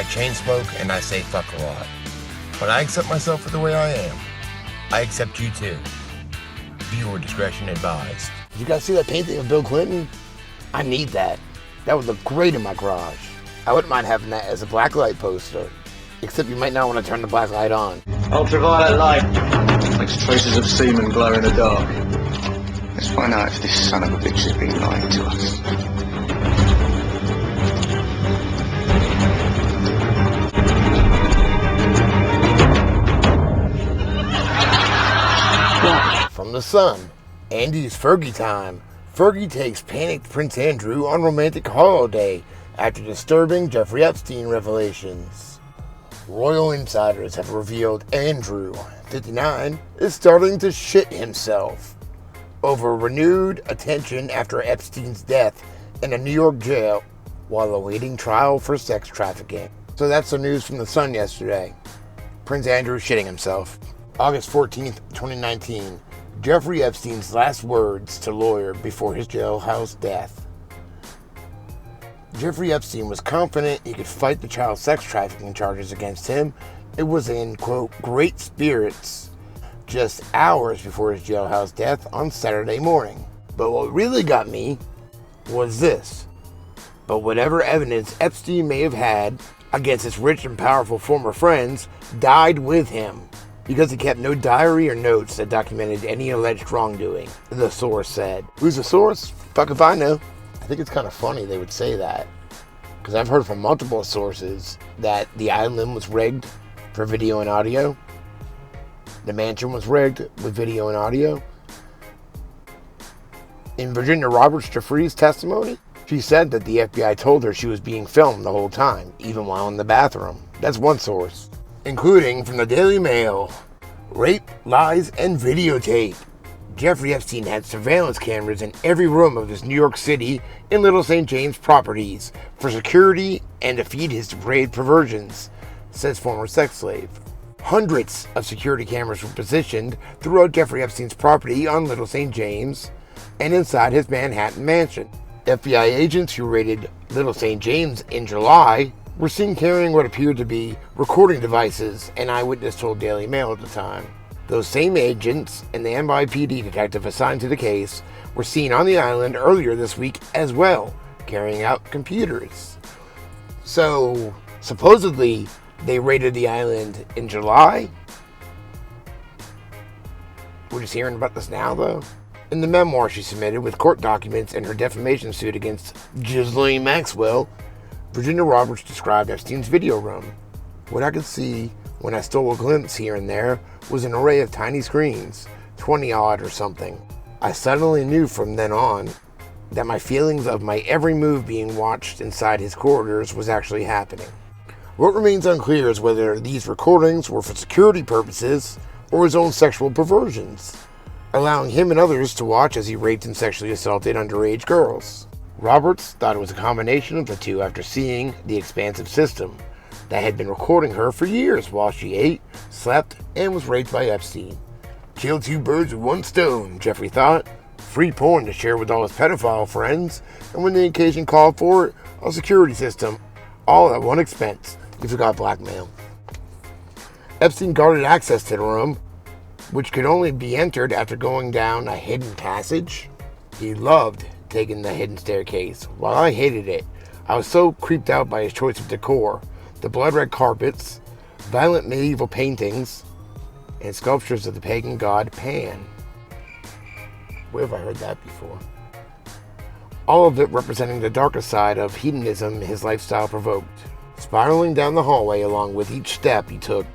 chain smoke and I say fuck a lot. But I accept myself for the way I am. I accept you too. Viewer discretion advised. Did you guys see that painting of Bill Clinton? I need that. That would look great in my garage. I wouldn't mind having that as a blacklight poster. Except you might not want to turn the black light on. Ultraviolet light makes traces of semen glow in the dark. Let's find out if this son of a bitch has been lying to us. From The Sun, Andy's Fergie time. Fergie takes panicked Prince Andrew on romantic holiday after disturbing Jeffrey Epstein revelations. Royal insiders have revealed Andrew, 59, is starting to shit himself over renewed attention after Epstein's death in a New York jail while awaiting trial for sex trafficking. So that's the news from The Sun yesterday. Prince Andrew shitting himself. August 14th, 2019. Jeffrey Epstein's last words to lawyer before his jailhouse death. Jeffrey Epstein was confident he could fight the child sex trafficking charges against him. It was in, quote, great spirits just hours before his jailhouse death on Saturday morning. But what really got me was this. But whatever evidence Epstein may have had against his rich and powerful former friends died with him, because he kept no diary or notes that documented any alleged wrongdoing, the source said. Who's the source? Fuck if I know. I think it's kind of funny they would say that, because I've heard from multiple sources that the island was rigged for video and audio. The mansion was rigged with video and audio. In Virginia Roberts Jeffrey's testimony, she said that the FBI told her she was being filmed the whole time, even while in the bathroom. That's one source. Including from the Daily Mail, rape, lies, and videotape. Jeffrey Epstein had surveillance cameras in every room of his New York City and Little St. James properties for security and to feed his depraved perversions, says former sex slave. Hundreds of security cameras were positioned throughout Jeffrey Epstein's property on Little St. James and inside his Manhattan mansion. FBI agents who raided Little St. James in July were seen carrying what appeared to be recording devices, an eyewitness told Daily Mail at the time. Those same agents and the NYPD detective assigned to the case were seen on the island earlier this week as well, carrying out computers. So, supposedly, they raided the island in July? We're just hearing about this now, though? In the memoir she submitted with court documents in her defamation suit against Ghislaine Maxwell, Virginia Roberts described Epstein's video room. What I could see when I stole a glimpse here and there was an array of tiny screens, 20 odd or something. I suddenly knew from then on that my feelings of my every move being watched inside his corridors was actually happening. What remains unclear is whether these recordings were for security purposes or his own sexual perversions, allowing him and others to watch as he raped and sexually assaulted underage girls. Roberts thought it was a combination of the two after seeing the expansive system that had been recording her for years while she ate, slept, and was raped by Epstein. Kill two birds with one stone, Jeffrey thought. Free porn to share with all his pedophile friends, and when the occasion called for it, a security system, all at one expense. He forgot blackmail. Epstein guarded access to the room, which could only be entered after going down a hidden passage. He loved taking the hidden staircase, while I hated it. I was so creeped out by his choice of decor, the blood-red carpets, violent medieval paintings, and sculptures of the pagan god Pan. Where have I heard that before? All of it representing the darker side of hedonism his lifestyle provoked. Spiraling down the hallway along with each step he took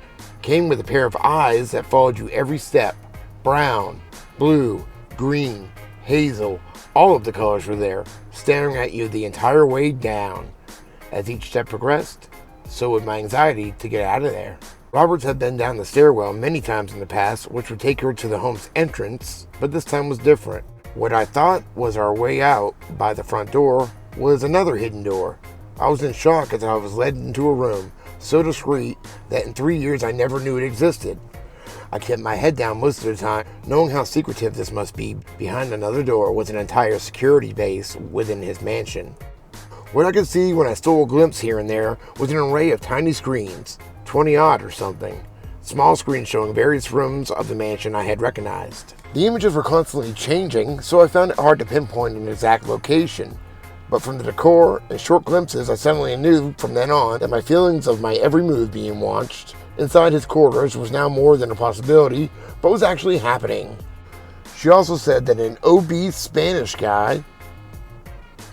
came with a pair of eyes that followed you every step. Brown, blue, green, hazel, all of the colors were there, staring at you the entire way down. As each step progressed, so would my anxiety to get out of there. Roberts had been down the stairwell many times in the past, which would take her to the home's entrance, but this time was different. What I thought was our way out by the front door was another hidden door. I was in shock as I was led into a room so discreet that in 3 years I never knew it existed. I kept my head down most of the time, knowing how secretive this must be. Behind another door was an entire security base within his mansion. What I could see when I stole a glimpse here and there was an array of tiny screens, 20 odd or something. Small screens showing various rooms of the mansion I had recognized. The images were constantly changing, so I found it hard to pinpoint an exact location. But from the decor and short glimpses, I suddenly knew from then on that my feelings of my every move being watched inside his quarters was now more than a possibility, but was actually happening. She also said that an obese Spanish guy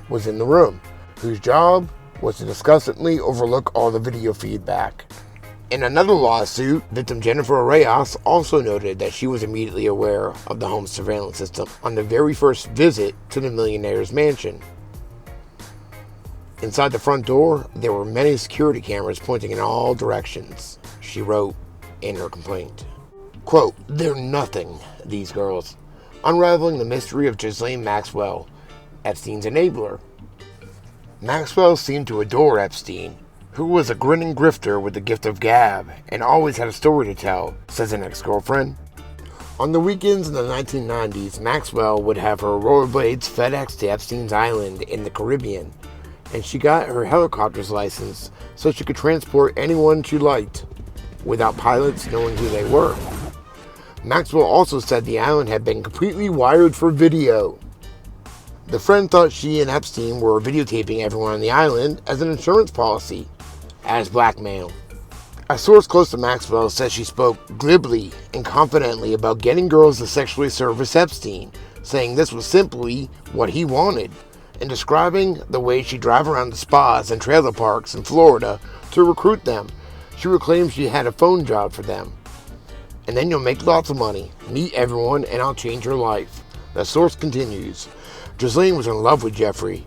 was in the room, whose job was to disgustingly overlook all the video feedback. In another lawsuit, victim Jennifer Reyes also noted that she was immediately aware of the home surveillance system on the very first visit to the millionaire's mansion. Inside the front door, there were many security cameras pointing in all directions, she wrote in her complaint. Quote, "They're nothing, these girls. Unraveling the mystery of Ghislaine Maxwell, Epstein's enabler." Maxwell seemed to adore Epstein, who was a grinning grifter with the gift of gab and always had a story to tell, says an ex-girlfriend. On the weekends in the 1990s, Maxwell would have her rollerblades FedExed to Epstein's island in the Caribbean, and she got her helicopter's license so she could transport anyone she liked, without pilots knowing who they were. Maxwell also said the island had been completely wired for video. The friend thought she and Epstein were videotaping everyone on the island as an insurance policy, as blackmail. A source close to Maxwell says she spoke glibly and confidently about getting girls to sexually service Epstein, saying this was simply what he wanted, and describing the way she'd drive around the spas and trailer parks in Florida to recruit them. She would claim she had a phone job for them. "And then you'll make lots of money, meet everyone, and I'll change your life." The source continues. Ghislaine was in love with Jeffrey,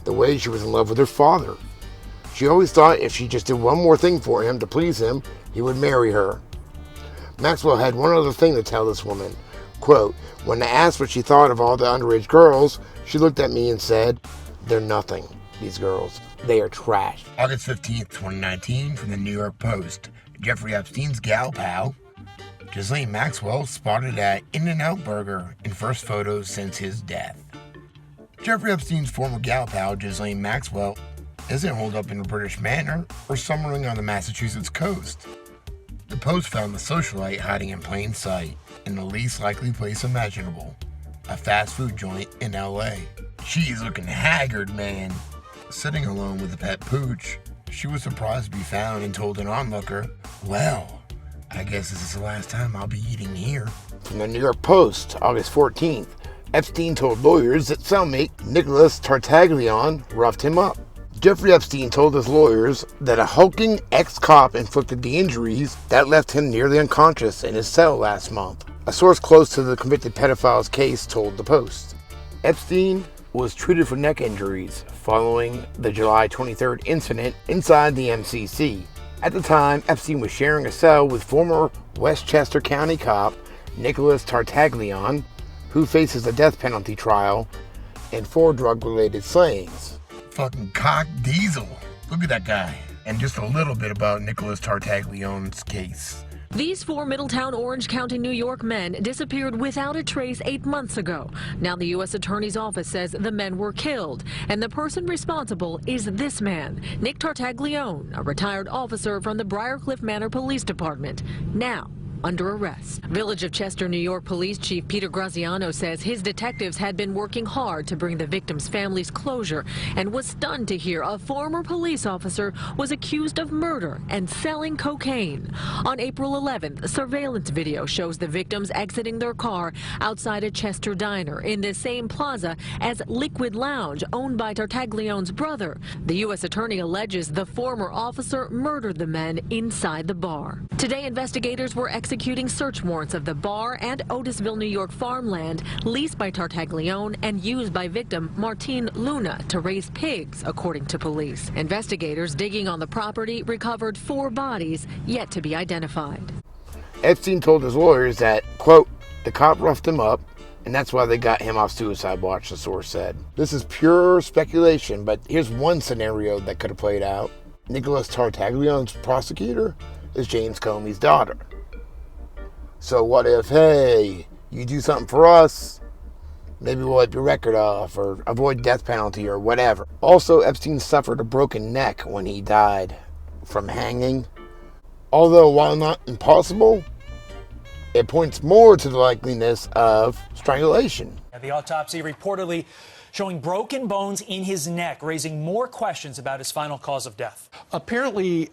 the way she was in love with her father. She always thought if she just did one more thing for him to please him, he would marry her. Maxwell had one other thing to tell this woman. Quote, "When I asked what she thought of all the underage girls, she looked at me and said, 'They're nothing, these girls. They are trash.'" August 15th, 2019, from the New York Post. Jeffrey Epstein's gal pal, Ghislaine Maxwell, spotted at In-N-Out Burger in first photos since his death. Jeffrey Epstein's former gal pal, Ghislaine Maxwell, isn't holed up in a British manor or summering on the Massachusetts coast. The Post found the socialite hiding in plain sight in the least likely place imaginable, a fast food joint in LA. She's looking haggard, man. Sitting alone with a pet pooch, she was surprised to be found and told an onlooker, "Well, I guess this is the last time I'll be eating here." From the New York Post, August 14th, Epstein told lawyers that cellmate Nicholas Tartaglione roughed him up. Jeffrey Epstein told his lawyers that a hulking ex-cop inflicted the injuries that left him nearly unconscious in his cell last month. A source close to the convicted pedophile's case told the Post. Epstein was treated for neck injuries following the July 23rd incident inside the MCC. At the time, Epstein was sharing a cell with former Westchester County cop Nicholas Tartaglione, who faces a death penalty trial and 4 drug-related slayings. Fucking cock diesel. Look at that guy. And just a little bit about Nicholas Tartaglione's case. These 4 Middletown, Orange County, New York men disappeared without a trace 8 months ago. Now the U.S. Attorney's Office says the men were killed, and the person responsible is this man, Nick Tartaglione, a retired officer from the Briarcliff Manor Police Department, now under arrest. Village of Chester, New York Police Chief Peter Graziano says his detectives had been working hard to bring the victims' families closure and was stunned to hear a former police officer was accused of murder and selling cocaine. On April 11th, surveillance video shows the victims exiting their car outside a Chester diner in the same plaza as Liquid Lounge, owned by Tartaglione's brother. The U.S. attorney alleges the former officer murdered the men inside the bar. Today, investigators were executing search warrants of the bar and Otisville, New York farmland leased by Tartaglione and used by victim Martine Luna to raise pigs, according to police. Investigators digging on the property recovered 4 bodies yet to be identified. Epstein told his lawyers that, quote, "the cop roughed him up, and that's why they got him off suicide watch," the source said. This is pure speculation, but here's one scenario that could have played out. Nicholas Tartaglione's prosecutor is James Comey's daughter. So what if, hey, you do something for us, Maybe wipe your record off or avoid death penalty or whatever. Also, Epstein suffered a broken neck when he died from hanging. Although, while not impossible, it points more to the likeliness of strangulation. The autopsy reportedly showing broken bones in his neck, raising more questions about his final cause of death. Apparently,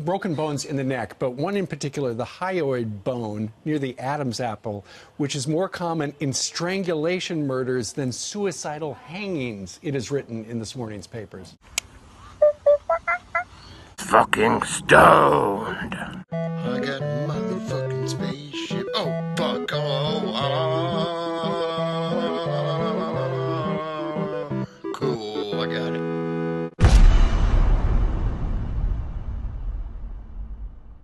broken bones in the neck, but one in particular, the hyoid bone near the Adam's apple, which is more common in strangulation murders than suicidal hangings, it is written in this morning's papers. Fucking stoned.